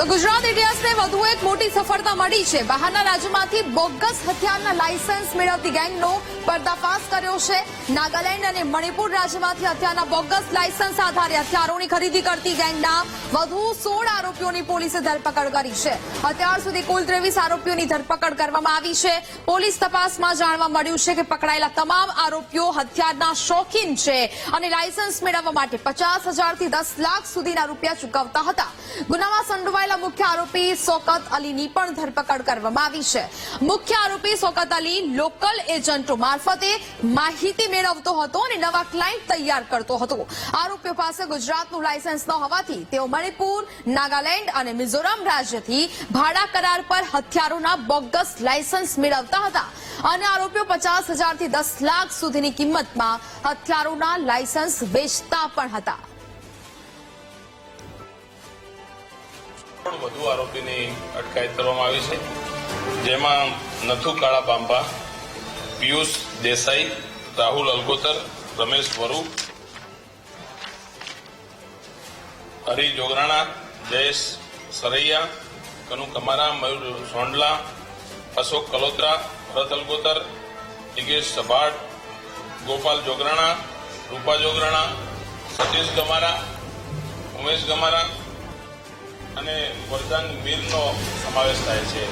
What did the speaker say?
તો ગુજરાત ઇતિહાસને વધુ એક મોટી સફળતા મળી છે। બહારના રાજ્યોમાંથી બોગસ હથિયારના લાયસન્સ મેળવતી ગેંગનો પર્દાફાશ કર્યો છે। નાગાલેન્ડ અને મણિપુર રાજ્યમાંથી હથિયારના બોગસ લાયસન્સ આધારે હથિયારોની ખરીદી કરતી ગેંગના વધુ 16 આરોપીઓની પોલીસે ધરપકડ કરી છે। અત્યાર સુધી કુલ 23 આરોપીઓની ધરપકડ કરવામાં આવી છે। પોલીસ તપાસમાં જાણવા મળ્યું છે કે પકડાયેલા તમામ આરોપીઓ હથિયારના શોખીન છે અને લાયસન્સ મેળવવા માટે 50,000 થી 10 લાખ સુધીના રૂપિયા ચૂકવતા હતા। ગુનામાં સંડોવાયેલા મુખ્ય આરોપી શૌકત અલીની પણ ધરપકડ કરવામાં આવી છે। મુખ્ય આરોપી શૌકત અલી લોકલ એજન્ટો મારફતે માહિતી મેળવતો હતો અને નવા ક્લાયન્ટ તૈયાર કરતો હતો। આરોપીઓ પાસે ગુજરાતનું લાયસન્સ ન હોવાથી તેઓ મણિપુર, નાગાલેન્ડ અને મિઝોરમ રાજ્યથી ભાડા કરાર પર હથિયારોના બોગસ લાયસન્સ મેળવતા હતા અને આરોપીઓ 50,000 થી 10 લાખ સુધીની કિંમતમાં હથિયારોના લાયસન્સ વેચતા પણ હતા। વધુ આરોપીની અટકાયત કરવામાં આવી છે, જેમાં નથુ કાળા પાંપા, પિયુષ દેસાઈ, રાહુલ અલગોતર, રમેશ વરુ, હરિ જોગરાણા, જયેશ સરૈયા, કનુ કમારા, મયુર સોંડલા, અશોક કલોત્રા, ભરત અલગોતર, દિગેશ સભાડ, ગોપાલ જોગરાણા, રૂપા જોગરાણા, સતીશ ગમારા, ઉમેશ ગમારા અને વરદાન મીરનો સમાવેશ થાય છે।